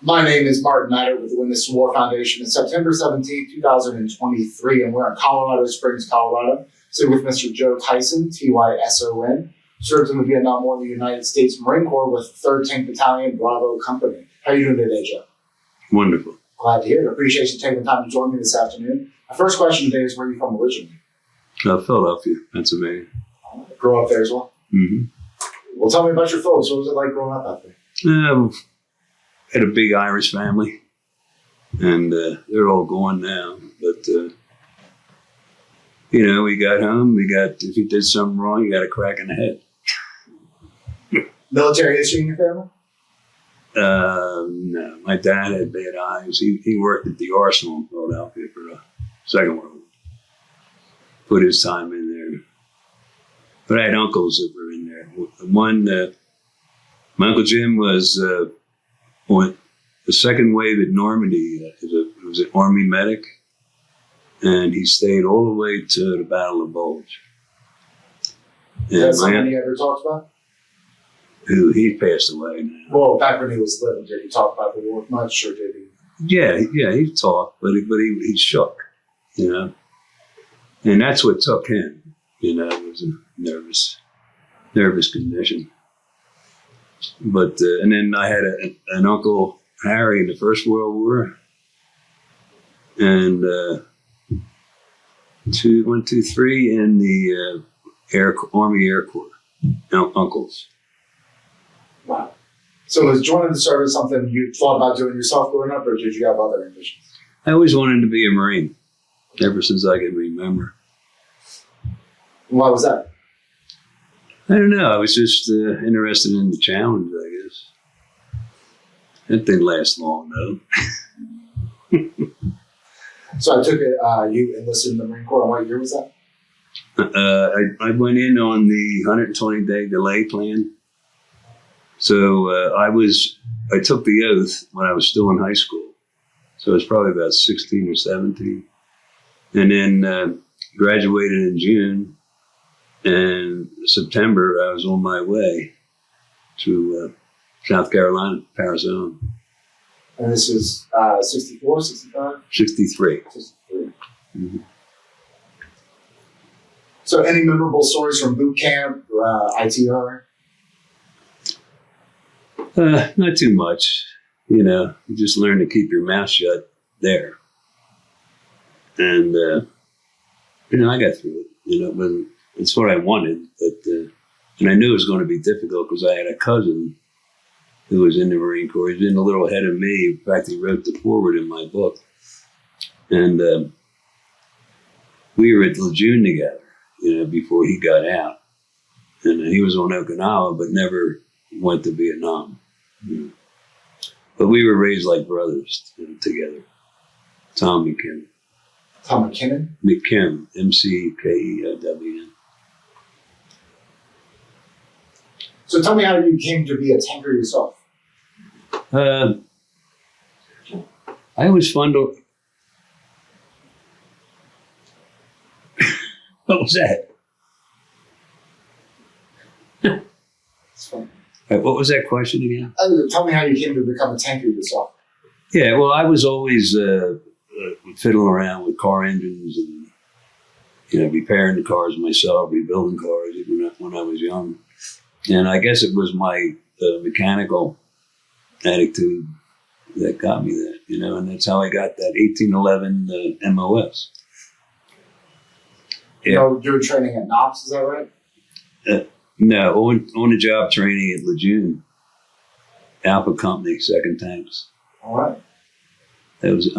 My name is Martin Madert with the Win This War Foundation. It's September 17th, 2023, and we're in Colorado Springs, Colorado. So with Mr. Joe Tyson, Tyson, served in the Vietnam War in the United States Marine Corps with 3rd Tank Battalion, Bravo Company. How are you doing today, Joe? Wonderful. Glad to hear it. Appreciate you taking the time to join me this afternoon. My first question today is, where are you from originally? Philadelphia, Pennsylvania. Grew up there as well? Mm-hmm. Well, tell me about your folks. What was it like growing up out there? Had a big Irish family, and they're all gone now. But, we got home. If you did something wrong, you got a crack in the head. Military history in your family? No. My dad had bad eyes. He worked at the Arsenal in Philadelphia for the Second World War. Put his time in there. But I had uncles that were in there. One, my Uncle Jim was on the second wave at Normandy. He was an Army medic, and he stayed all the way to the Battle of Bulge. Is that something you ever talked about? He passed away now. Well, back when he was living, did he talk about the war much, or did he? Yeah, he talked, but he shook, and that's what took him. It was a nervous condition. But and then I had an Uncle Harry in the First World War, and 1, 2, 3 in the Army Air Corps. Uncles. Wow. So was joining the service something you thought about doing yourself growing up, or did you have other ambitions? I always wanted to be a Marine, ever since I can remember. Why was that? I don't know. I was just interested in the challenge, I guess. That didn't last long, though. So I took it, you enlisted in the Marine Corps. And what year was that? I went in on the 120-day delay plan. So I took the oath when I was still in high school. So I was probably about 16 or 17. And then graduated in June. And September, I was on my way to South Carolina, Arizona. And this is 64, 65? 63. 63. Mm-hmm. So any memorable stories from boot camp, ITR? Not too much. You just learn to keep your mouth shut there. And, I got through it. It's what I wanted, but and I knew it was going to be difficult because I had a cousin who was in the Marine Corps. He was in a little ahead of me. In fact, he wrote the foreword in my book. And we were at Lejeune together, before he got out. And he was on Okinawa, but never went to Vietnam. But we were raised like brothers together. Tom McKim. Tom McKinnon? McKim, McKewn. So tell me how you came to be a tanker yourself. I always fondled. What was that? It's funny. What was that question again? Tell me how you came to become a tanker yourself. Yeah, well, I was always fiddling around with car engines and, repairing the cars myself, rebuilding cars even when I was young. And I guess it was my mechanical attitude that got me that, and that's how I got that 1811 MOS. Yeah. Doing training at Knox, is that right? No, on the job training at Lejeune, Alpha Company, 2nd Tanks. All right. That was,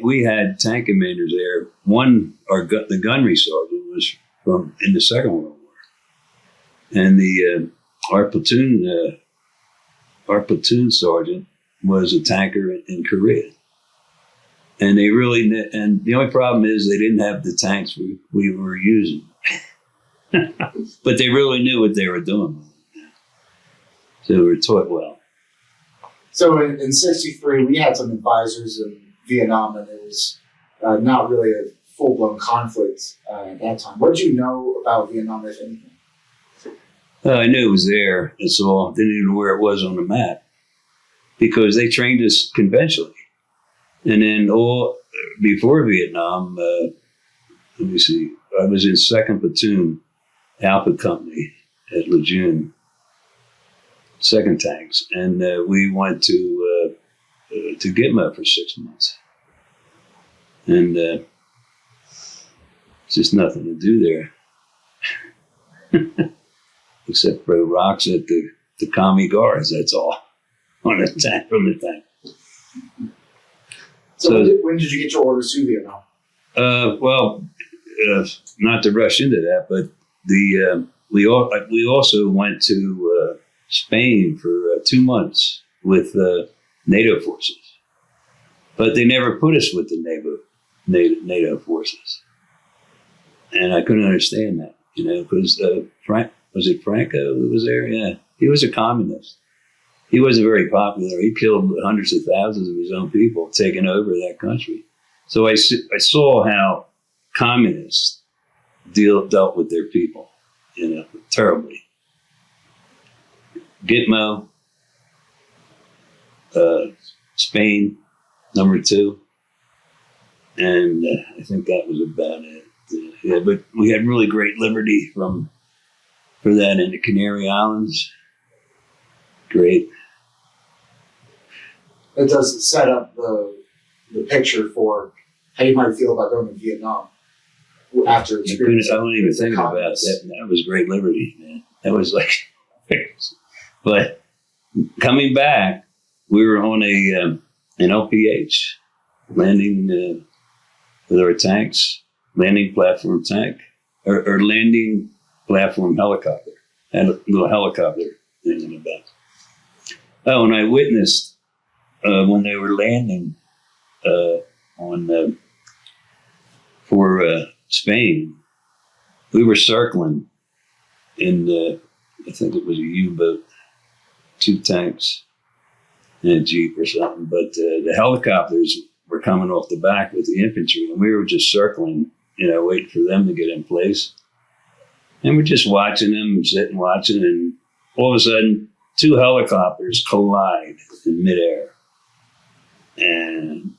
we had tank commanders there. One, the gunnery sergeant was in the Second World War, and our platoon sergeant was a tanker in Korea. And and the only problem is they didn't have the tanks we were using. But they really knew what they were doing. So we were taught well. So in 63, we had some advisors in Vietnam, and it was not really a full-blown conflict at that time. What did you know about Vietnam, if anything? I knew it was there. That's all. Didn't even know where it was on the map. because they trained us conventionally. And then before Vietnam, let me see, I was in 2nd Platoon, Alpha Company at Lejeune, 2nd Tanks, and we went to Gitmo for 6 months. And just nothing to do there. Except throw rocks at the commie guards, that's all. On the tank, from the tank. So when did you get your orders to Vietnam? Well, not to rush into that, but we also went to Spain for 2 months with NATO forces, but they never put us with the NATO forces, and I couldn't understand that, because was it Franco who was there? Yeah, he was a communist. He wasn't very popular. He killed hundreds of thousands of his own people, taking over that country. So I saw how communists dealt with their people, terribly. Gitmo, Spain, number 2. And I think that was about it. Yeah, but we had really great liberty for that in the Canary Islands. Great. It does set up the picture for how you might feel about going to Vietnam after experiencing. I wouldn't even think about that. That was great liberty, man. That was like, but coming back, we were on an LPH landing with our tanks, landing platform tank, or landing platform helicopter. Had a little helicopter thing in the back. Oh, and I witnessed when they were landing for Spain. We were circling in I think it was a U-boat, 2 tanks, and a Jeep or something. But the helicopters were coming off the back with the infantry, and we were just circling, waiting for them to get in place. And we're just watching them, sitting watching, and all of a sudden, 2 helicopters collide in midair. And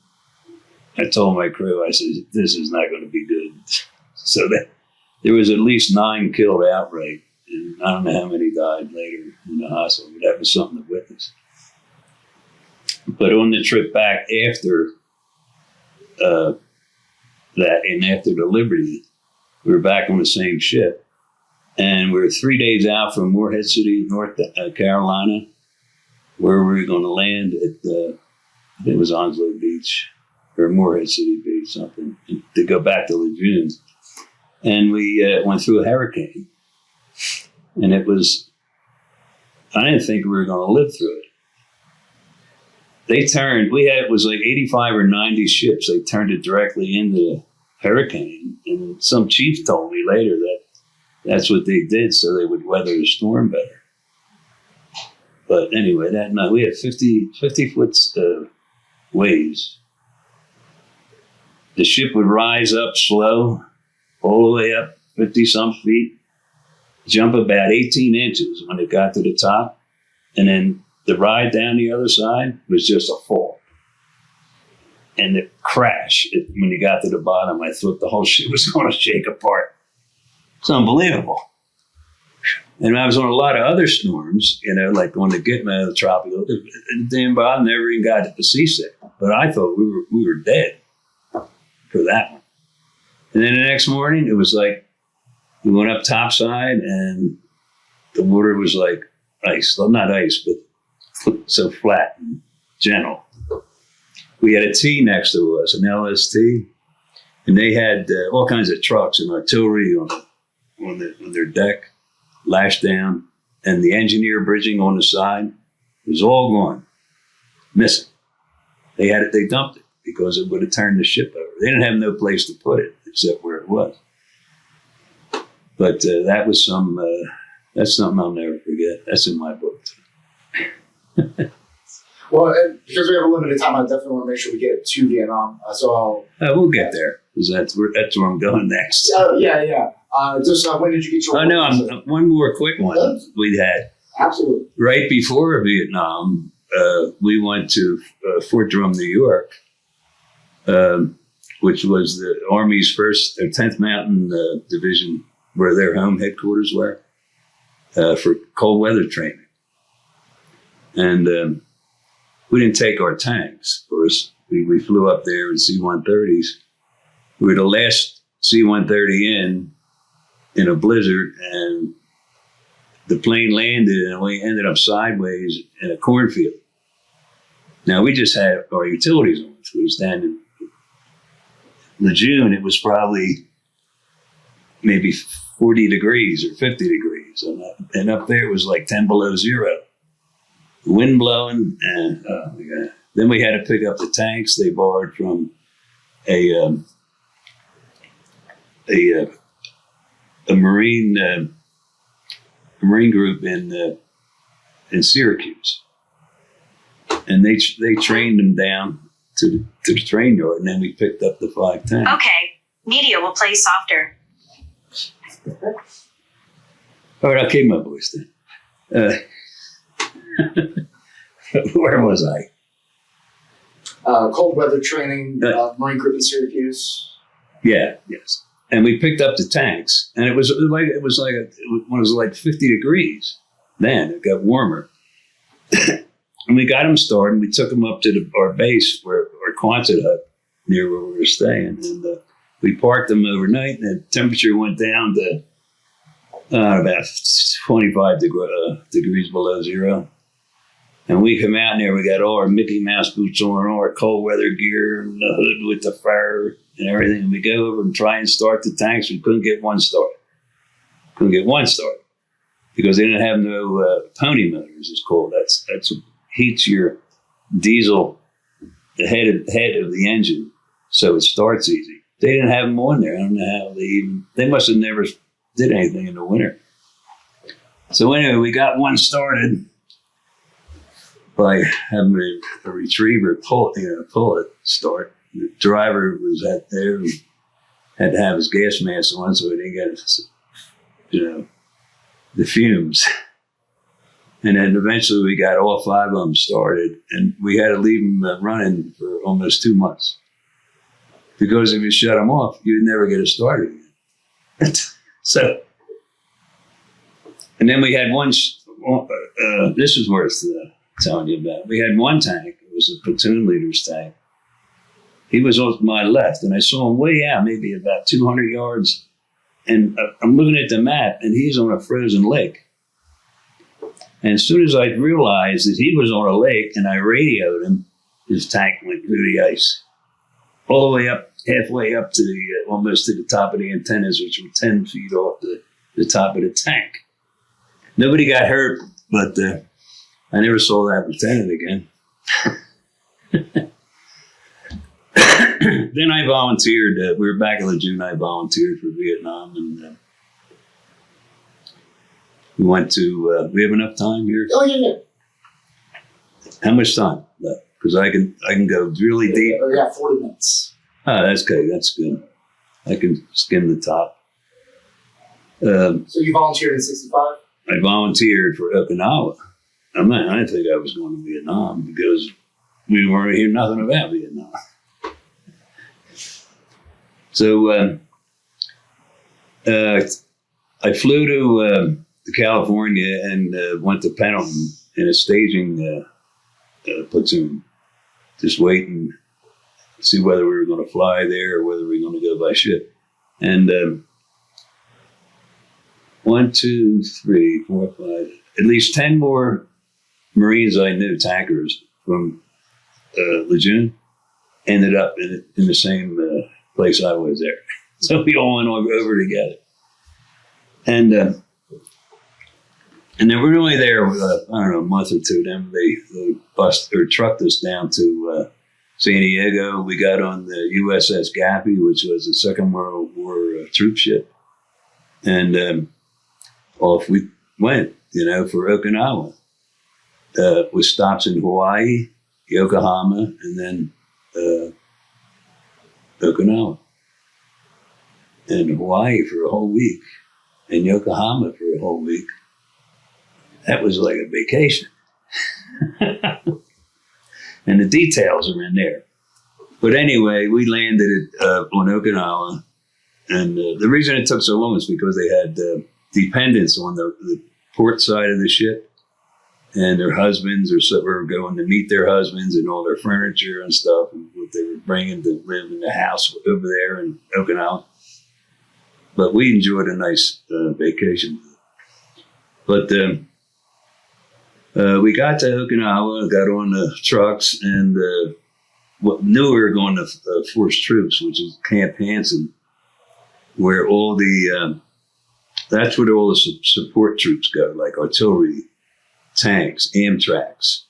I told my crew, I said, this is not going to be good. So there was at least 9 killed outright. And I don't know how many died later in the hospital, but that was something to witness. But on the trip back after that, and after the Liberty, we were back on the same ship. And we were 3 days out from Morehead City, North Carolina, where we were going to land at, I think it was Onslow Beach, or Morehead City Beach, something, to go back to Lejeune. And we went through a hurricane. And I didn't think we were going to live through it. It was like 85 or 90 ships. They turned it directly into the hurricane. And some chief told me later that that's what they did so they would weather the storm better. But anyway, that night we had 50-foot waves. The ship would rise up slow, all the way up 50-some feet, jump about 18 inches when it got to the top, and then the ride down the other side was just a fall. And the crash, when you got to the bottom, I thought the whole ship was going to shake apart. It's unbelievable. And I was on a lot of other storms, like on the Gitmo, the tropical. The damn bottom never even got to the seasick. But I thought we were dead for that one. And then the next morning, it was like we went up topside, and the water was like ice. Well, not ice, but so flat and gentle. We had a T next to us, an LST, and they had all kinds of trucks and artillery on their deck, lashed down, and the engineer bridging on the side was all gone, missing. They dumped it because it would have turned the ship over. They didn't have no place to put it except where it was. But that was that's something I'll never forget. That's in my book. Well, because we have a limited time, I definitely want to make sure we get to Vietnam. So we'll get there, because that's where I'm going next. Yeah. When did you get your? No, one more quick one we had. Absolutely. Right before Vietnam, we went to Fort Drum, New York, which was the Army's 10th Mountain Division, where their home headquarters were, for cold weather training. And we didn't take our tanks. Of course, we flew up there in C-130s. We were the last C-130 in a blizzard, and the plane landed, and we ended up sideways in a cornfield. Now, we just had our utilities on. So it was down in Lejeune. It was probably maybe 40 degrees or 50 degrees. And up there it was like 10 below zero. Wind blowing. And oh my God. Then we had to pick up the tanks they borrowed from a marine group in Syracuse, and they trained them down to the train yard, and then we picked up the 5 tanks. Okay, media will play softer. All right, I'll keep my voice then. Where was I? Cold weather training, Marine Group in Syracuse. Yeah, yes. And we picked up the tanks, and it was like 50 degrees. Then it got warmer, and we got them started. We took them up to our base, where our Quonset hut near where we were staying, and we parked them overnight. And the temperature went down to about 25 degrees below zero. And we come out there, we got all our Mickey Mouse boots on, all our cold weather gear, and the hood with the fur and everything. And we go over and try and start the tanks. We couldn't get one started. Because they didn't have no pony motors, it's called. That's what heats your diesel, the head of the engine, so it starts easy. They didn't have them on there. I don't know how they must have never did anything in the winter. So anyway, we got one started by having a retriever pull it start. The driver was out there and had to have his gas mask on so he didn't get, the fumes. And then eventually we got all 5 of them started, and we had to leave them running for almost 2 months. Because if you shut them off, you'd never get it started again. So, and then we had one, this is worth telling you about. We had one tank, it was a platoon leader's tank. He was on my left, and I saw him way out, maybe about 200 yards. And I'm looking at the map, and he's on a frozen lake. And as soon as I realized that he was on a lake, and I radioed him, his tank went through the ice. All the way up, halfway up to almost to the top of the antennas, which were 10 feet off the top of the tank. Nobody got hurt, but I never saw that lieutenant again. Then I volunteered. We were back in Lejeune. I volunteered for Vietnam, and we went to. We have enough time here. Oh yeah. How much time left? Because I can go really deep. We got 40 minutes. Oh, that's good. That's good. I can skim the top. So you volunteered in 65? I volunteered for Okinawa. I didn't think I was going to Vietnam because we weren't hearing nothing about Vietnam. So I flew to California and went to Pendleton in a staging platoon, just waiting to see whether we were going to fly there or whether we were going to go by ship. And 1, 2, 3, 4, 5, at least 10 more Marines I knew, tankers from Lejeune, ended up in the same place I was there. So we all went over together. And then we were only there, a month or two. Then they trucked us down to San Diego. We got on the USS Gappy, which was a Second World War troop ship. And off we went, for Okinawa. With stops in Hawaii, Yokohama, and then Okinawa. And Hawaii for a whole week, and Yokohama for a whole week. That was like a vacation. And the details are in there. But anyway, we landed on Okinawa. And the reason it took so long is because they had dependents on the port side of the ship. And their husbands were going to meet their husbands and all their furniture and stuff, and what they were bringing to live in the house over there in Okinawa. But we enjoyed a nice vacation. But we got to Okinawa, got on the trucks, and knew we were going to Force Troops, which is Camp Hansen, where all that's where all the support troops go, like artillery, tanks, Amtraks,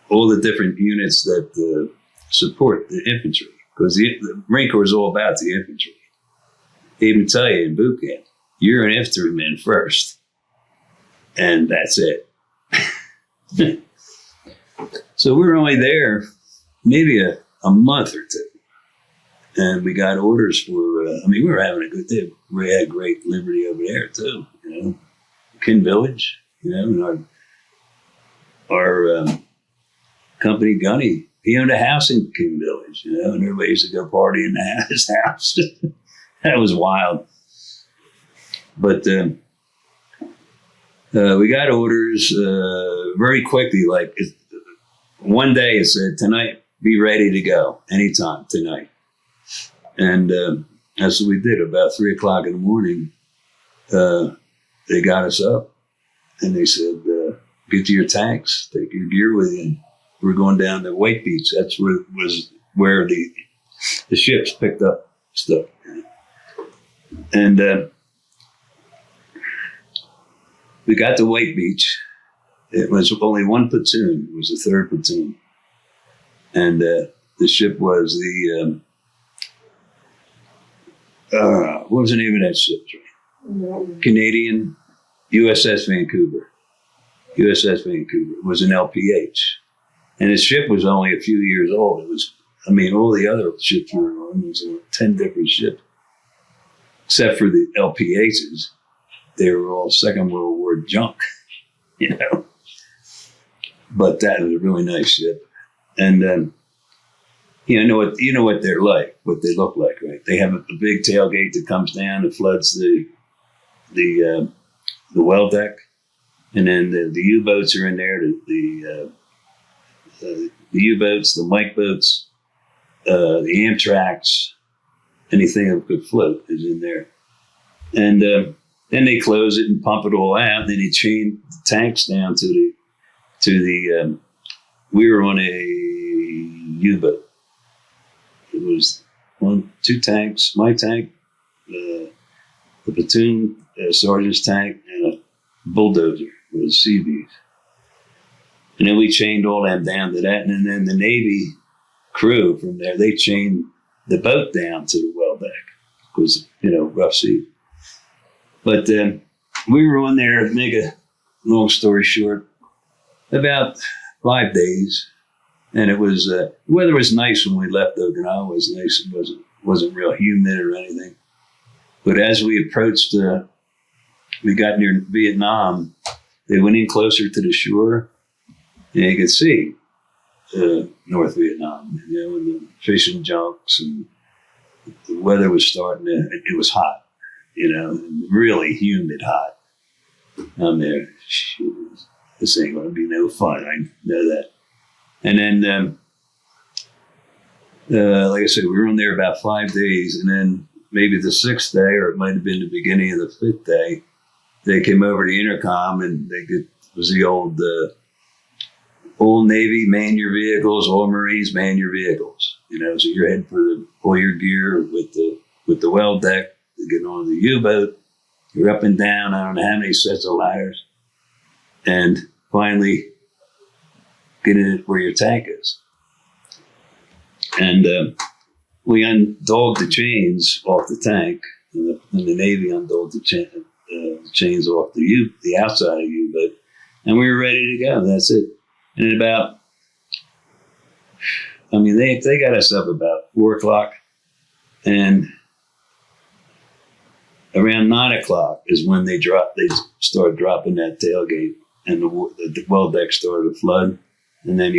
all the different units that support the infantry, because the Marine Corps is all about the infantry. They even tell you in boot camp, you're an infantryman first, and that's it. So we were only there maybe a month or two, and we got orders for, we were having a good day. We had great liberty over there too, Kin Village, and our company Gunny, he owned a house in King Village, and everybody used to go party in his house. That was wild. But we got orders very quickly. Like one day it said, tonight, be ready to go anytime tonight. And that's what we did. About 3 o'clock in the morning, they got us up and they said, get to your tanks, take your gear with you. We're going down to White Beach. That's where the ships picked up stuff. And we got to White Beach. It was only one platoon. It was the 3rd platoon. And the ship was the, what was the name of that ship? Canadian USS Vancouver. USS Vancouver. It was an LPH. And the ship was only a few years old. It was, all the other ships were on. It was 10 different ships. Except for the LPHs. They were all Second World War junk, But that was a really nice ship. And, you know what they're like, what they look like, right? They have a big tailgate that comes down and floods the well deck. And then the U-boats are in there, the U-boats, the Mike boats, the Amtraks, anything that could float is in there. And then they close it and pump it all out. Then they chain the tanks down to the we were on a U-boat. It was 2 tanks, my tank, the platoon sergeant's tank, and a bulldozer with a CB. And then we chained all them down to that. And then the Navy crew from there, they chained the boat down to the well deck because, rough sea. But we were on there, to make a long story short, about 5 days. And it was, the weather was nice when we left Okinawa. It was nice. It wasn't real humid or anything. But as we approached, we got near Vietnam, they went in closer to the shore, and you could see North Vietnam, and the fishing junks, and the weather was it was hot, really humid hot down there. Shoot, this ain't going to be no fun, I know that. And then, like I said, we were on there about 5 days, and then maybe the 6th day, or it might have been the beginning of the 5th day, they came over the intercom, and it was the old Navy, man your vehicles, all Marines, man your vehicles. So you're heading for all your gear with the well deck to get on the U-boat. You're up and down, I don't know how many sets of ladders, and finally get in where your tank is. And we undogged the chains off the tank, and the Navy undogged the chains off the outside of the U-boat, and we were ready to go. That's it. And at about, they got us up about 4 o'clock, and around 9 o'clock is when they started dropping that tailgate, and the well deck started to flood, and then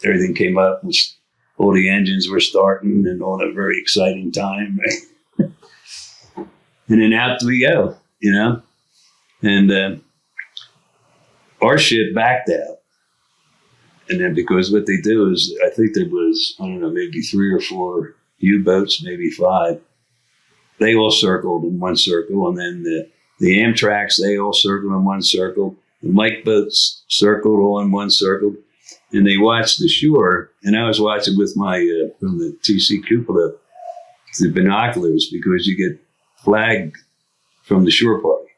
everything came up, and all the engines were starting, and all a very exciting time. Right? And then out we go, and our ship backed out. And then because what they do is, I think there was, I don't know, maybe 3 or 4 U-boats, maybe 5. They all circled in one circle, and then the Amtraks, they all circled in one circle. The Mike boats circled all in one circle, and they watched the shore. And I was watching with my from the TC cupola, the binoculars, because you get flagged from the shore party.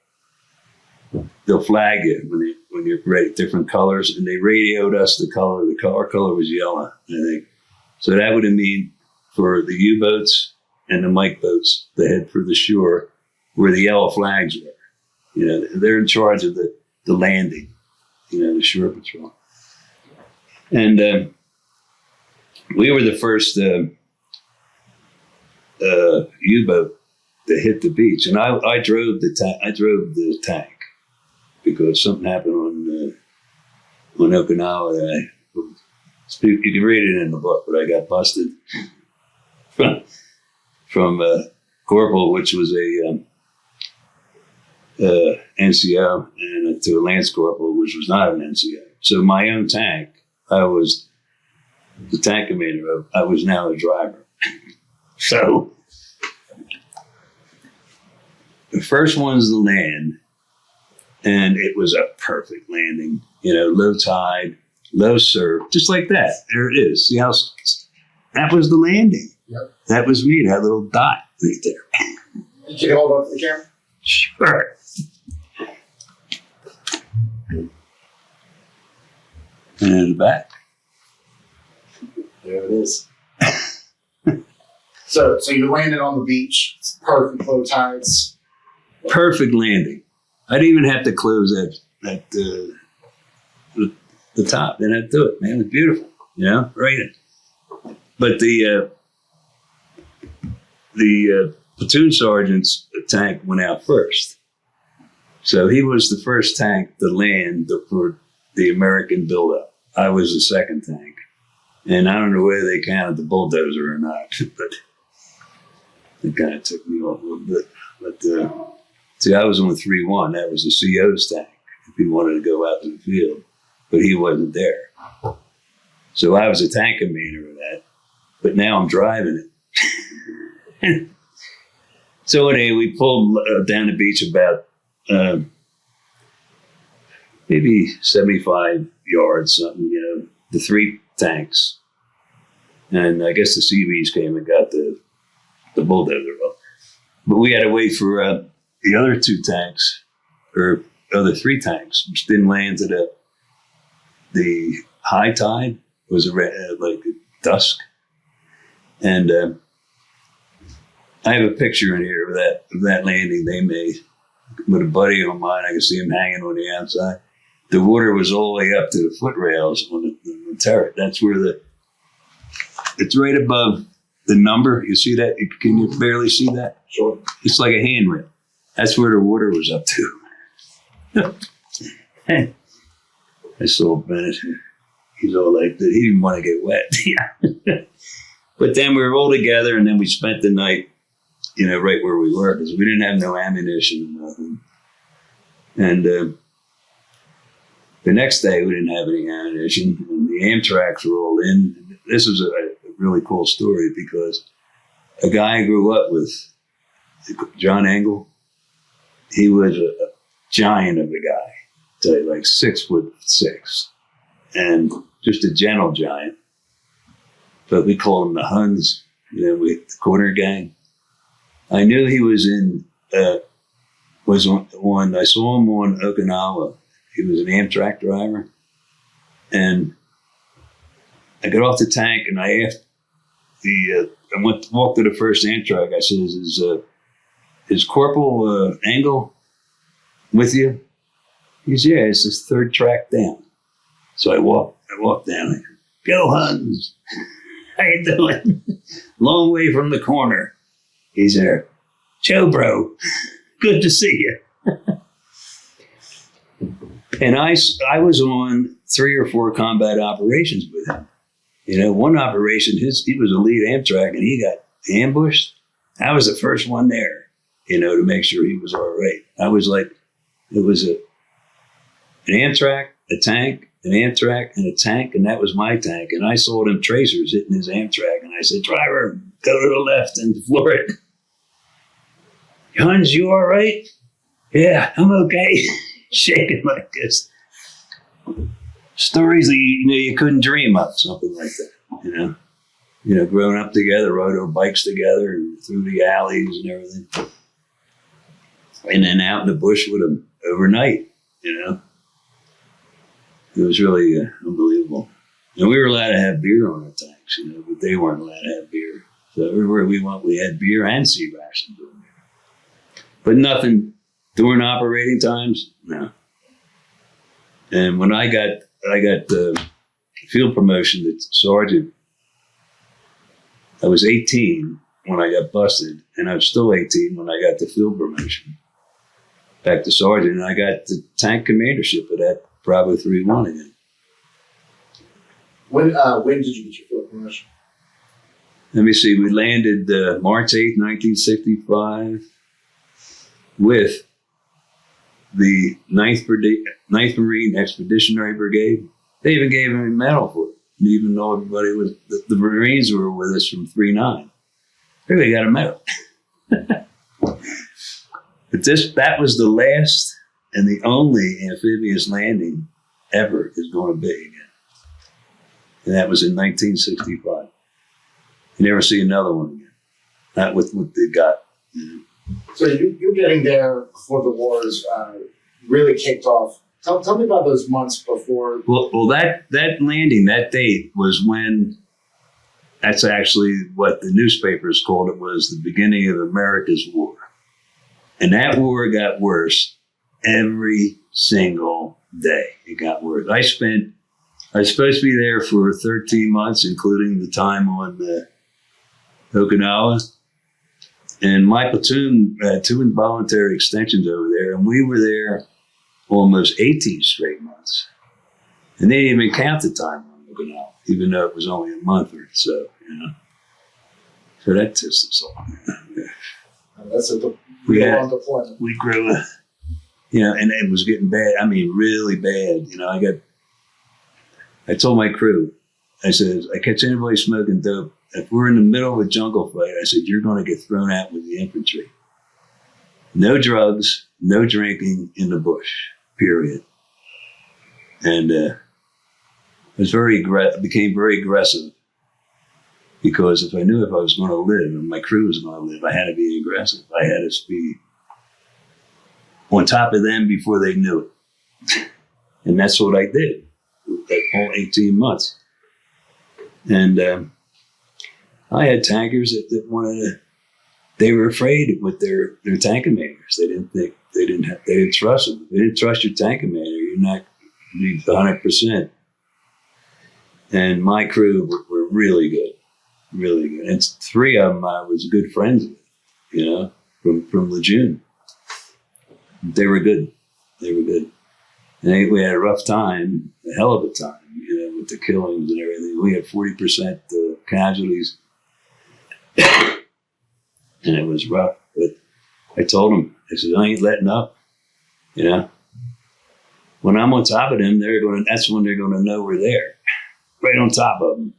They'll flag you when you're ready, different colors, and they radioed us the color. Our color was yellow, I think. So that would mean for the U-boats and the Mike boats that head for the shore, where the yellow flags were. They're in charge of the landing, the shore patrol. And we were the first U-boat to hit the beach, and I drove the tank because something happened on Okinawa. That you can read it in the book, but I got busted from corporal, which was a NCO, and to a lance corporal, which was not an NCO. So my own tank, I was the tank commander of. I was now a driver. So the first one's to land, and it was a perfect landing. Low tide, low surf, just like that. There it is. See how that was the landing. Yep. That was me. That little dot right there. Can you hold up the camera? Sure. And in the back. There it is. So you landed on the beach. It's perfect low tides. Perfect landing. I didn't even have to close that the top. Then I'd do it, man. It's beautiful. Right in. But the platoon sergeant's tank went out first. So he was the first tank to land for the American buildup. I was the second tank. And I don't know whether they counted the bulldozer or not, but it kind of took me off a little bit. But see, I was on 3-1. That was the CO's tank if he wanted to go out to the field. But he wasn't there. So I was a tank commander of that. But now I'm driving it. So anyway, we pulled down the beach about maybe 75 yards, something, the 3 tanks. And I guess the Seabees came and got the bulldozer up. But we had to wait for the other 2 tanks, or other 3 tanks, which didn't land to the high tide. It was like dusk. And I have a picture in here of that landing they made with a buddy of mine. I can see him hanging on the outside. The water was all the way up to the footrails on the turret. That's where it's right above the number. You see that? Can you barely see that? Sure. It's like a handrail. That's where the water was up to. I saw Bennett. He's all like, he didn't want to get wet. But then we were all together, and then we spent the night, right where we were, because we didn't have no ammunition or nothing. And the next day, we didn't have any ammunition, and the Amtraks were all in. This was a really cool story, because a guy I grew up with, John Engel, he was a giant of a guy, tell you, like 6'6", and just a gentle giant. But we called him the Huns, the corner gang. I knew he was I saw him on Okinawa. He was an Amtrak driver. And I got off the tank, and I asked walked to the first Amtrak. I says, is Corporal Engel with you? He said, yeah, it's his 3rd track down. So I walked down. Go Huns! How you doing? Long way from the corner. He's there. Joe, bro. Good to see you. And I was on 3 or 4 combat operations with him. One operation, he was a lead Amtrak and he got ambushed. I was the first one there, to make sure he was all right. I was like, it was an Amtrak, a tank, an Amtrak, and a tank, and that was my tank. And I saw them tracers hitting his Amtrak, and I said, driver, go to the left and floor it. Hans, you all right? Yeah, I'm okay. Shaking like this. Stories that you couldn't dream of, something like that, growing up together, rode our bikes together and through the alleys and everything. And then out in the bush with them overnight, It was really unbelievable. And we were allowed to have beer on our tanks, but they weren't allowed to have beer. So everywhere we went, we had beer and sea rations on there. But nothing during operating times, no. And when I got the field promotion to sergeant, I was 18 when I got busted, and I was still 18 when I got the field promotion back to sergeant, and I got the tank commandership of that Bravo 3-1 again. When did you get your field promotion? Let me see. We landed March 8th, 1965 with the 9th Marine Expeditionary Brigade. They even gave him a medal for it, even though everybody was, the Marines were with us from 3-9. Everybody got a medal. But that was the last and the only amphibious landing ever is going to be again. And that was in 1965. You never see another one again. Not with what they got. So you're getting there before the wars really kicked off. Tell me about those months before. Well, that landing, that date was when, that's actually what the newspapers called it, was the beginning of America's war. And that war got worse every single day. It got worse. I was supposed to be there for 13 months, including the time on Okinawa. And my platoon had 2 involuntary extensions over there, and we were there almost 18 straight months. And they didn't even count the time on Okinawa, even though it was only a month or so, So that pissed us off. That's a long deployment. We grew, and it was getting bad. I mean, really bad. I told my crew, I said, I catch anybody smoking dope. If we're in the middle of a jungle fight, I said, you're going to get thrown out with the infantry. No drugs, no drinking in the bush, period. And I became very aggressive because if I knew if I was going to live and my crew was going to live, I had to be aggressive. I had to be on top of them before they knew it. And that's what I did that whole 18 months. And I had tankers that wanted to, they were afraid with their tank commanders. They didn't trust them. They didn't trust your tank commander. You're not 100%. And my crew were really good, really good. And 3 of them I was good friends with, from Lejeune. They were good. And we had a rough time, a hell of a time, with the killings and everything. We had 40% casualties. And it was rough. But I told them, I said, I ain't letting up. When I'm on top of them, that's when they're going to know we're there. Right on top of them.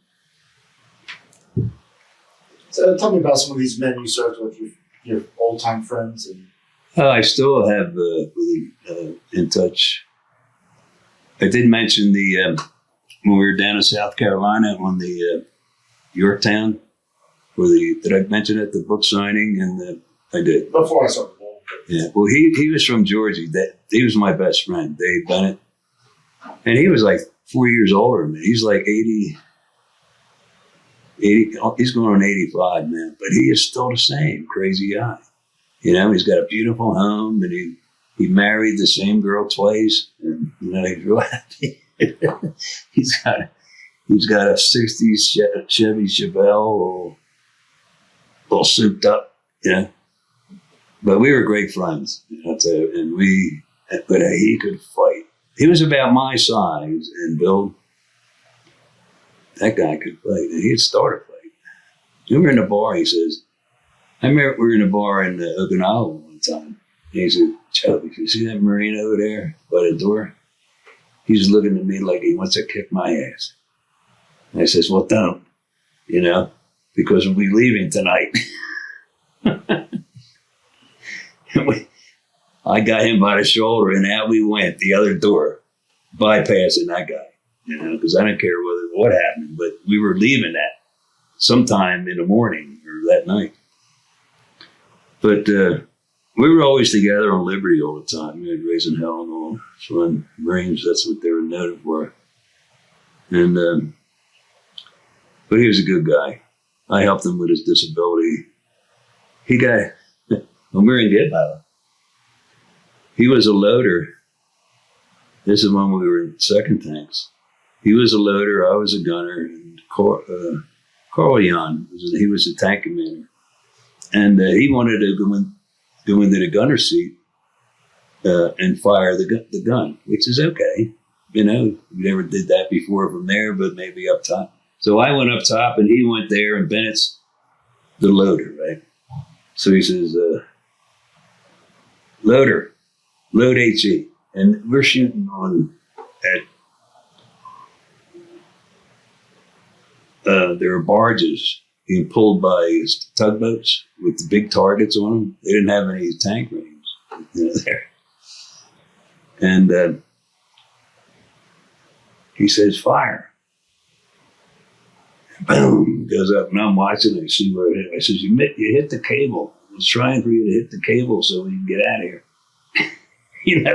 So tell me about some of these men you served with, your old-time friends. I still have in touch. I did mention when we were down in South Carolina on the Yorktown, did I mention at the book signing? And I did. Before I started. Yeah. Well, he was from Georgia. He was my best friend, Dave Bennett. And he was like 4 years older than me. He's like 80, he's going on 85 now, but he is still the same crazy guy. He's got a beautiful home, and he married the same girl twice, and he's real happy. he's got a 60s Chevy Chevelle, all souped up, But we were great friends, I'll tell you. But he could fight. He was about my size and build, that guy could fight. And he'd start a fight. We were in a bar, he says. I remember we were in a bar in Okinawa one time. And he said, Joe, if you see that Marine over there by the door? He's looking at me like he wants to kick my ass. And I says, well, don't, because we'll be leaving tonight. I got him by the shoulder and out we went, the other door, bypassing that guy, because I don't care what happened, but we were leaving that sometime in the morning or that night. But we were always together on Liberty all the time. We had raising hell and all. Fun Marines, that's what they were noted for. And, but he was a good guy. I helped him with his disability. When we were in Gitbow, he was a loader. This is when we were in second tanks. He was a loader, I was a gunner, and Carl Jan, he was a tank commander. And he wanted to go into the gunner seat and fire the gun, which is okay. We never did that before from there, but maybe up top. So I went up top and he went there, and Bennett's the loader, right? So he says, loader, load HE. And we're shooting there are barges being pulled by tugboats with the big targets on them. They didn't have any tank rings there. And he says, fire. Boom, goes up, and I'm watching it. I see where it hit. I says, you hit the cable. I was trying for you to hit the cable so we can get out of here.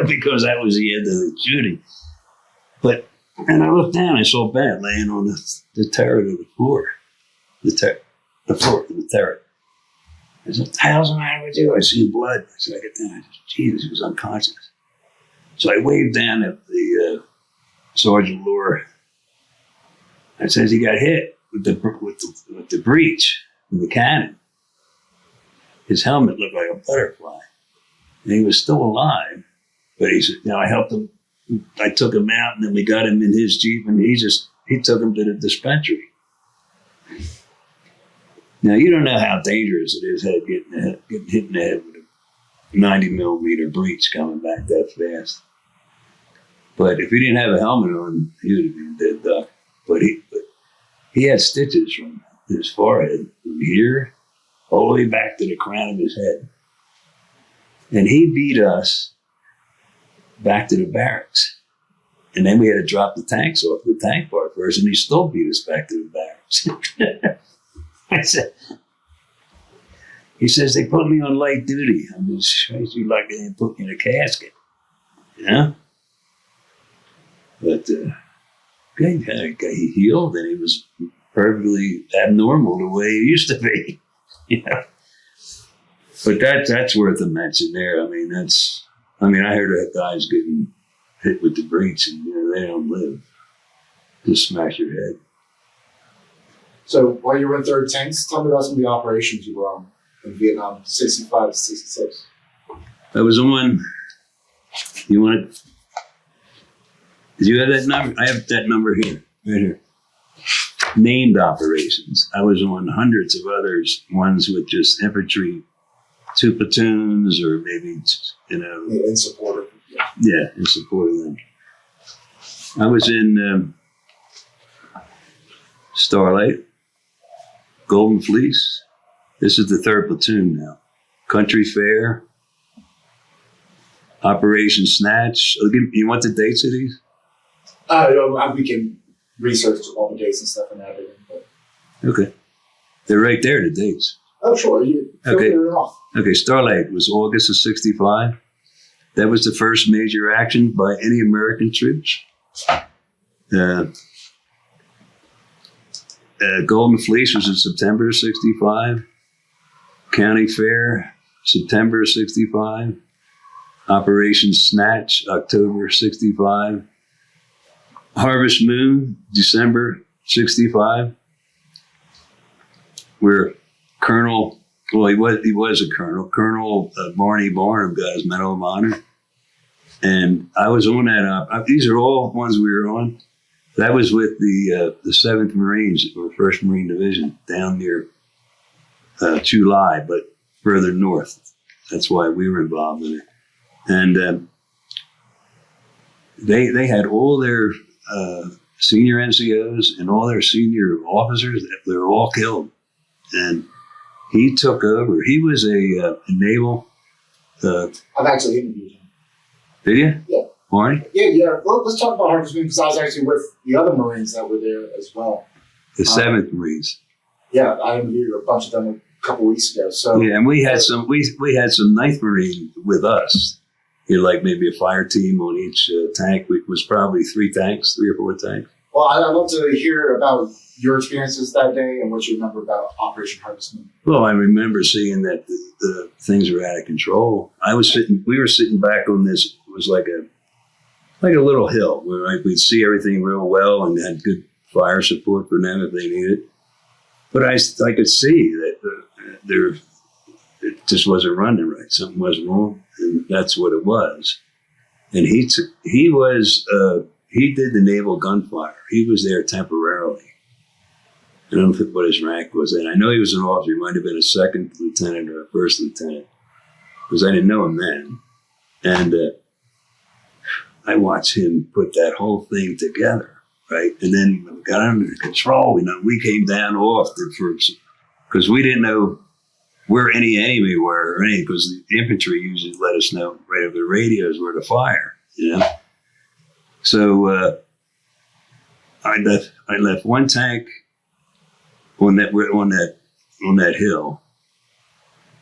Because that was the end of the shooting. And I looked down, I saw Bennett laying on the turret of the floor. The floor of the turret. I said, what the hell's the matter with you? I see blood. I said, I get down. I said, Jesus, he was unconscious. So I waved down at the Sergeant Lure. I says, he got hit with the breech of the cannon. His helmet looked like a butterfly. And he was still alive. But he said, I helped him. I took him out, and then we got him in his Jeep, and he took him to the dispensary. Now, you don't know how dangerous it is getting hit in the head with a 90 millimeter breech coming back that fast. But if he didn't have a helmet on, he would have been dead duck. But he had stitches from his forehead, from here, all the way back to the crown of his head. And he beat us back to the barracks. And then we had to drop the tanks off the tank bar first, and he still beat us back to the barracks. I said, he says, they put me on light duty. I'm just crazy like they didn't put me in a casket. But he healed, and he was perfectly abnormal the way he used to be. But that's worth a mention there. I heard of guys getting hit with the breech, and they don't live. Just smash your head. So while you were in third tanks, tell me about some of the operations you were on in Vietnam, 65 to 66. I was on. Do you have that number? I have that number here, right here. Named operations. I was on hundreds of others, ones with just infantry, 2 platoons, or maybe, In support of in support of them. I was in Starlight, Golden Fleece. This is the 3rd platoon now. Country Fair, Operation Snatch. You want the dates of these? We can research all the dates and stuff and everything. But. Okay. They're right there, the dates. Oh, sure. You figure it off. Okay, Starlight was August of 65. That was the first major action by any American troops. Golden Fleece was in September of 65. County Fair, September of 65. Operation Snatch, October 65. Harvest Moon, December 65. Where Colonel, he was a colonel. Colonel Barney Barnum got his Medal of Honor. And I was on that. These are all ones we were on. That was with the 7th Marines, or 1st Marine Division, down near July, but further north. That's why we were involved in it. And they had all their senior NCOs and all their senior officers. They were all killed. And he took over. He was a naval. I've actually interviewed him. Did you? Yeah. Marty? Yeah. Well, let's talk about Harvest Moon because I was actually with the other Marines that were there as well. The 7th Marines. Yeah, I interviewed a bunch of them a couple weeks ago. So yeah, and we had some 9th Marine with us. You know, like maybe a fire team on each tank. It was probably 3 or 4 tanks. Well, I'd love to hear about your experiences that day and what you remember about Operation Harvest Moon. Well, I remember seeing that the things were out of control. We were sitting back on this. It was like a little hill where we'd see everything real well and had good fire support for them if they needed. But I could see that it just wasn't running right. Something was wrong, and that's what it was. And he did the naval gunfire. He was there temporarily. I don't know what his rank was then. I know he was an officer. He might have been a 2nd lieutenant or a 1st lieutenant, because I didn't know him then. And I watched him put that whole thing together, right? And then we got under control. We came down off because we didn't know where any enemy were, or any, because the infantry usually let us know right over the radios where to fire, you know. So I left one tank on that hill,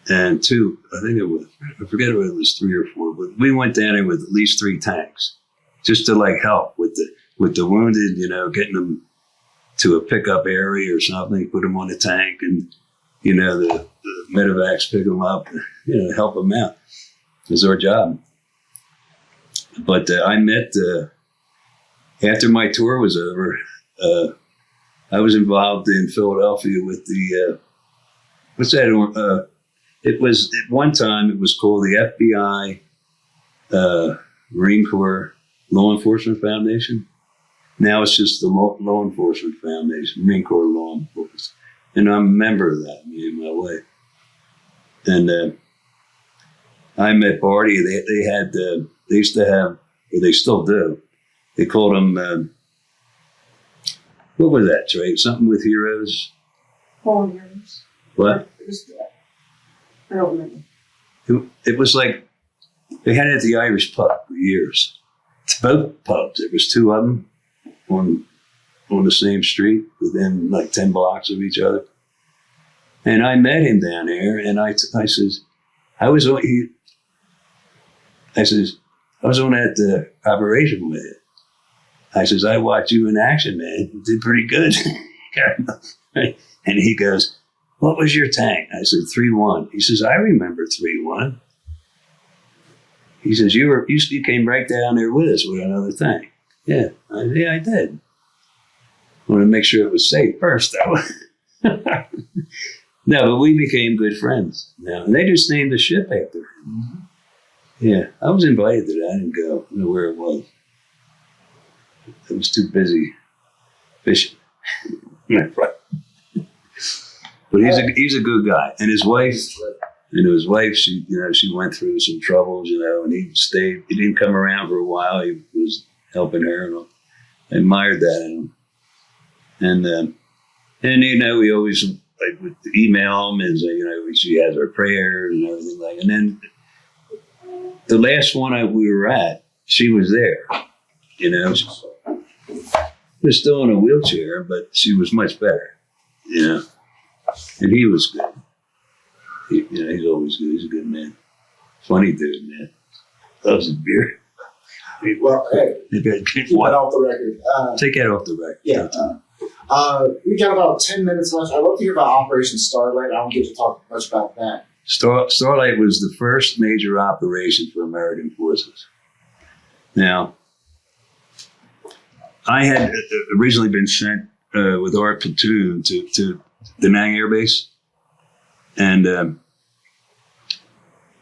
and 2. I think it was, I forget whether it was 3 or 4, but we went down there with at least 3 tanks, just to like help with the wounded, you know, getting them to a pickup area or something, put them on the tank, and you know the medevacs pick them up, you know, help them out. It was our job. But I met after my tour was over. I was involved in Philadelphia with the what's that? It was at one time it was called the FBI Marine Corps Law Enforcement Foundation. Now it's just the Law Enforcement Foundation, Marine Corps Law Enforcement, and I'm a member of that. Me and my wife. And I met Barty. They used to have, or they still do. They called them. What was that, Trey? Something with heroes? Fallen Heroes. What? It was, I don't remember. It was like, they had it at the Irish pub for years. It's both pubs. There was 2 of them on the same street within like 10 blocks of each other. And I met him down there, and I says, I was on that operation with it. I says, I watched you in action, man. You did pretty good. And he goes, what was your tank? I said, 3-1. He says, I remember 3-1. He says, you came right down there with us with another tank. Yeah, I did. I want to make sure it was safe first, though. No, but we became good friends now. And they just named the ship after him. Mm-hmm. Yeah, I was invited to that. I didn't go. I don't know where it was. I was too busy fishing. But he's a good guy, and his wife, she went through some troubles, you know, and he stayed. He didn't come around for a while. He was helping her, and I admired that in him. And you know, we always like would email him and say, you know, she has her prayers and everything like. And then the last one we were at, she was there. You know, she was still in a wheelchair, but she was much better. You know, and he was good. He's always good. He's a good man. Funny dude, man. Loves his beer. Well, hey, keep that off the record. Take that off the record. Yeah. We got about 10 minutes left. I'd love to hear about Operation Starlight. I don't get to talk much about that. Starlight was the first major operation for American forces. Now, I had originally been sent with our platoon to Da Nang Air Base. And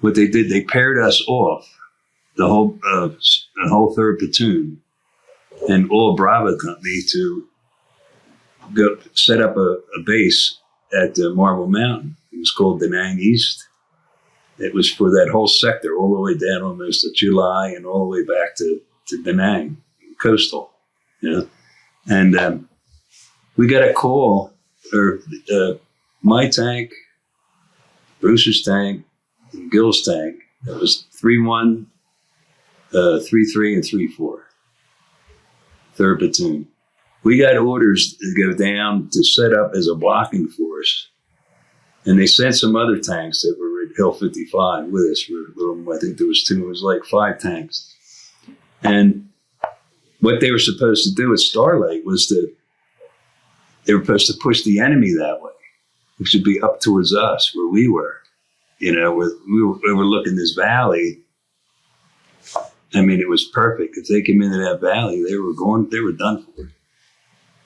what they did, they paired us off, the whole 3rd platoon, and all Bravo Company to go set up a base at Marble Mountain. It was called Da Nang East. It was for that whole sector, all the way down almost to July and all the way back to Da Nang, coastal, you know. And we got a call, or my tank, Bruce's tank, and Gill's tank. That was 3-1, 3-3, and 3-4. 3rd platoon. We got orders to go down to set up as a blocking force. And they sent some other tanks that were at Hill 55 with us. I think there was 2. It was like 5 tanks. And what they were supposed to do at Starlight was they were supposed to push the enemy that way, which would be up towards us where we were. You know, we were looking this valley. I mean, it was perfect. If they came into that valley, they were done for.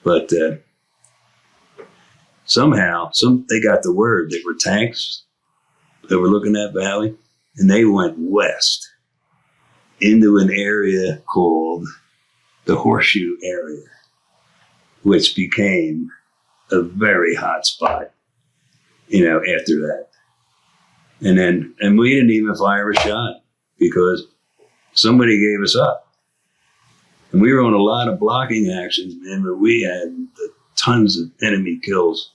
But somehow, they got the word. They were tanks that were looking at valley, and they went west into an area called the Horseshoe area, which became a very hot spot, you know, after that. And we didn't even fire a shot because somebody gave us up. And we were on a lot of blocking actions, man, but we had tons of enemy kills,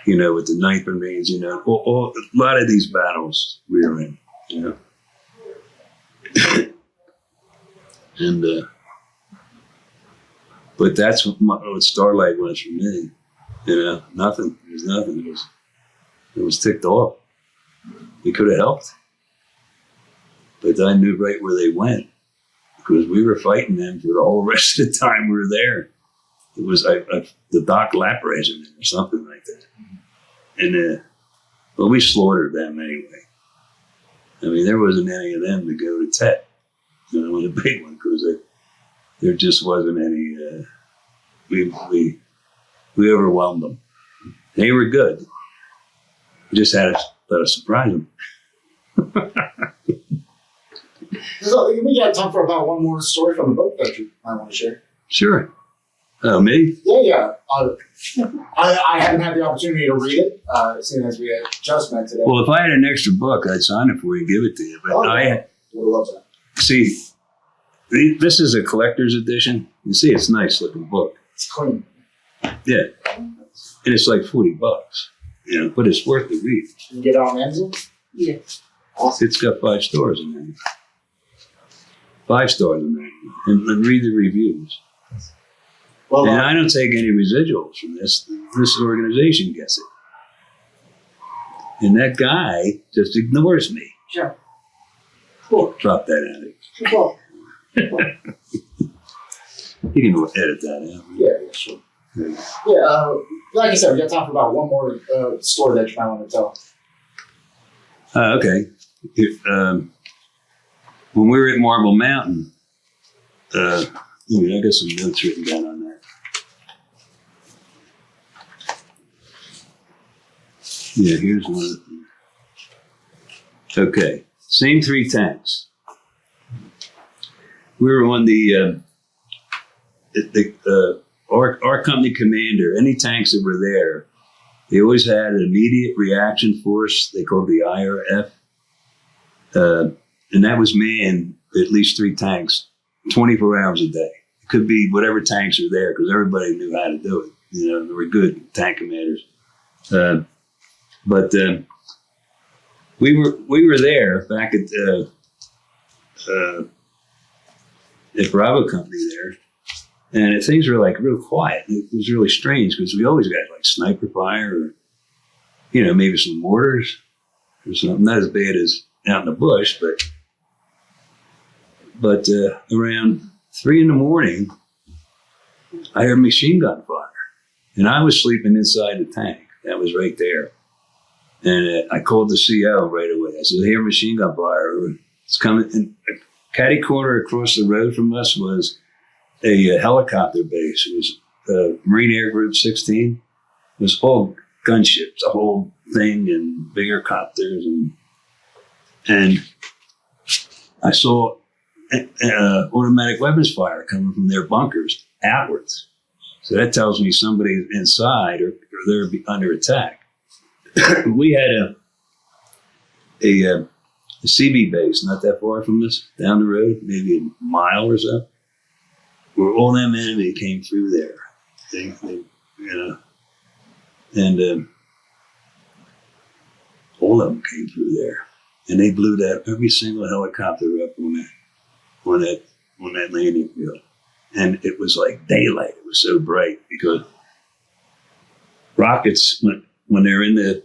you know, with the 9th Marines, you know, a lot of these battles we were in, you know. And, but that's what Starlight was for me, you know, nothing. It was nothing. It was ticked off. We could have helped, but I knew right where they went because we were fighting them for the whole rest of the time we were there. It was the Doc Lap Regiment or something like that. And, well, we slaughtered them anyway. I mean, there wasn't any of them to go to Tet, you know, the big one, because there just wasn't any, we overwhelmed them. They were good. We just had to surprise them. So we got time for about one more story from the book that you might want to share. Sure. Oh, me? Yeah. I haven't had the opportunity to read it, seeing as we had just met today. Well, if I had an extra book, I'd sign it for you and give it to you. But I would love that. See, this is a collector's edition. You see, it's a nice looking book. It's clean. Yeah. And it's like $40, you know, but it's worth the read. You can get it on Amazon? Yeah. Awesome. It's got 5 stars in there. 5 stars in there. And read the reviews. Well, And I don't take any residuals from this. This organization gets it. And that guy just ignores me. Sure. Cool. Drop that out of it. Cool. You can edit that out. yeah, sure. Yeah, like I said, we got time for about one more story that you might want to tell. Okay. When we were at Marble Mountain, I got some notes written down on that. Yeah, here's one of them. Okay, same 3 tanks. We were on our company commander, any tanks that were there, they always had an immediate reaction force, they called the IRF. And that was manned at least 3 tanks, 24 hours a day. It could be whatever tanks are there because everybody knew how to do it. You know, they were good tank commanders. But we were there back at Bravo Company there, and things were like real quiet. It was really strange because we always got like sniper fire, or you know, maybe some mortars or something. Not as bad as out in the bush, but around 3 a.m, I heard machine gun fire, and I was sleeping inside the tank that was right there. And I called the CO right away. I said, "I hear machine gun fire. It's coming." And catty corner across the road from us was a helicopter base. It was Marine Air Group 16. It was all gunships, the whole thing, and bigger copters. And I saw automatic weapons fire coming from their bunkers outwards. So that tells me somebody's inside or they're under attack. We had a CB base not that far from us, down the road, maybe a mile or so, where all them enemy came through there. And all of them came through there, and they blew that every single helicopter up on that landing field, and it was like daylight. It was so bright because rockets, when they're in they're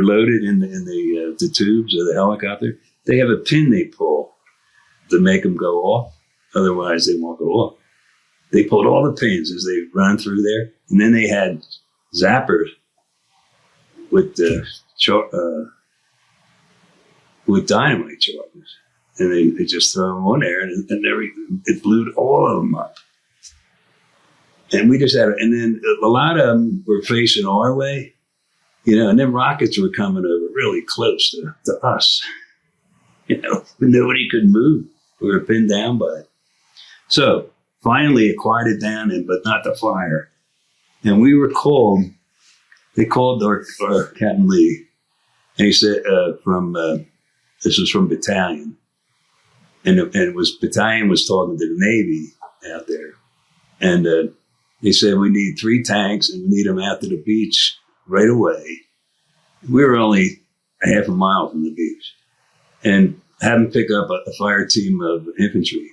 loaded in the tubes of the helicopter. They have a pin they pull to make them go off. Otherwise, they won't go off. They pulled all the pins as they run through there, and then they had zappers with dynamite charges, and they just throw them on there, and it blew all of them up. And we just had, and then a lot of them were facing our way, and then rockets were coming over really close to us, but nobody could move. We were pinned down by it. So finally it quieted down, but not the fire. And we were called, they called our Captain Lee, and he said, this was from battalion. And battalion was talking to the Navy out there. And he said, we need 3 tanks and we need them out to the beach right away. We were only a half a mile from the beach. And had them pick up a fire team of infantry,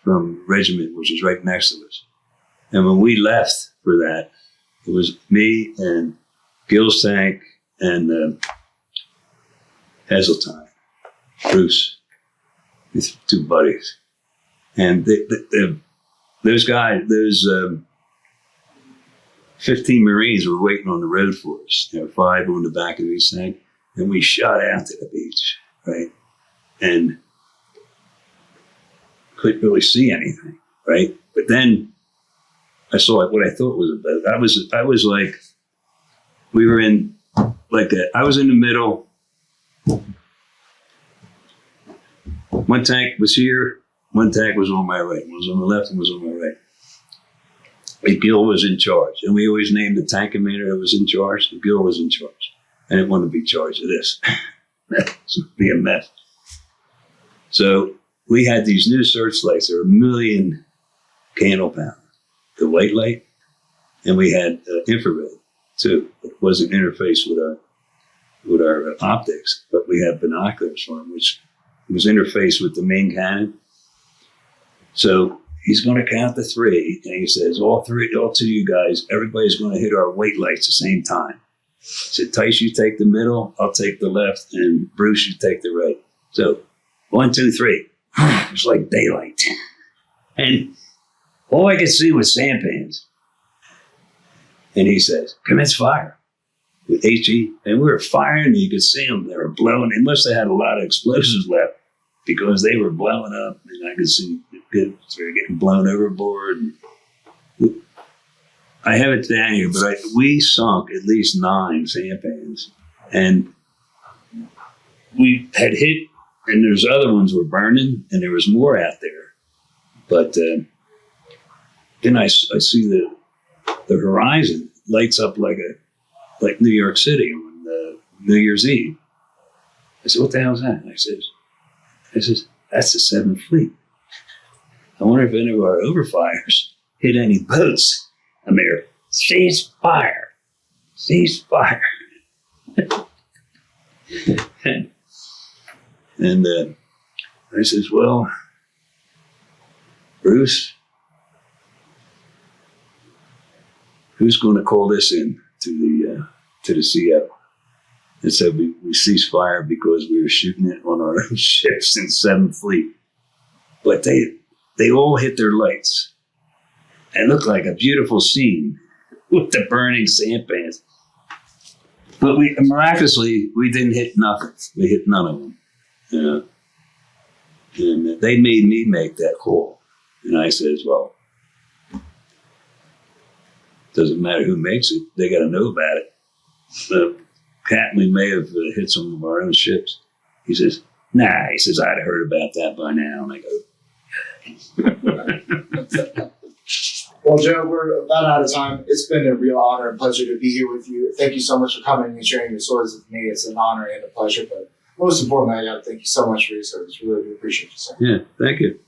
from regiment, which was right next to us. And when we left for that, it was me and Gill's tank and Heseltine, Bruce, with 2 buddies. And those 15 Marines were waiting on the road for us. 5 on the back of each tank. And we shot out to the beach, right? And couldn't really see anything, right? But then I saw what I thought was a boat. I was like, we were in I was in the middle. One tank was here, one tank was on my right, one was on the left, and was on my right. And Gill was in charge, and we always named the tank commander that was in charge. Gill was in charge. I didn't want to be in charge of this. It's going to be a mess. So we had these new searchlights. There were 1 million candle power, the white light, and we had infrared too. It wasn't interfaced with our optics, but we had binoculars for them, which was interfaced with the main cannon. So he's going to count to 3, and he says, all 2 of you guys, everybody's going to hit our white lights at the same time. He said, Tyson, you take the middle, I'll take the left, and Bruce, you take the right. So 1, 2, 3. It was like daylight. And all I could see was sampans. And he says, commence fire with HE. And we were firing, and you could see them. They were blowing. They must have had a lot of explosives left because they were blowing up. And I could see they were getting blown overboard. And I have it down here, but we sunk at least 9 sampans. And we had hit, and there's other ones were burning, and there was more out there. But then I see the horizon lights up like New York City on New Year's Eve. I said, what the hell is that? And I says, that's the 7th Fleet. I wonder if any of our overfires hit any boats. I'm there, cease fire. And I says, well, Bruce, who's going to call this in to the CO? And said we ceased fire because we were shooting it on our own ships in 7th Fleet. But they all hit their lights. It looked like a beautiful scene with the burning sampans. But miraculously, we didn't hit nothing. We hit none of them. And they made me make that call. And I says, well, doesn't matter who makes it. They got to know about it. Captain, we may have hit some of our own ships. He says, Nah, he says, I'd have heard about that by now. And I go, Well, Joe, we're about out of time. It's been a real honor and pleasure to be here with you. Thank you so much for coming and sharing your stories with me. It's an honor and a pleasure. But most importantly, I got to thank you so much for your service. Really do appreciate you, sir. yeah, thank you.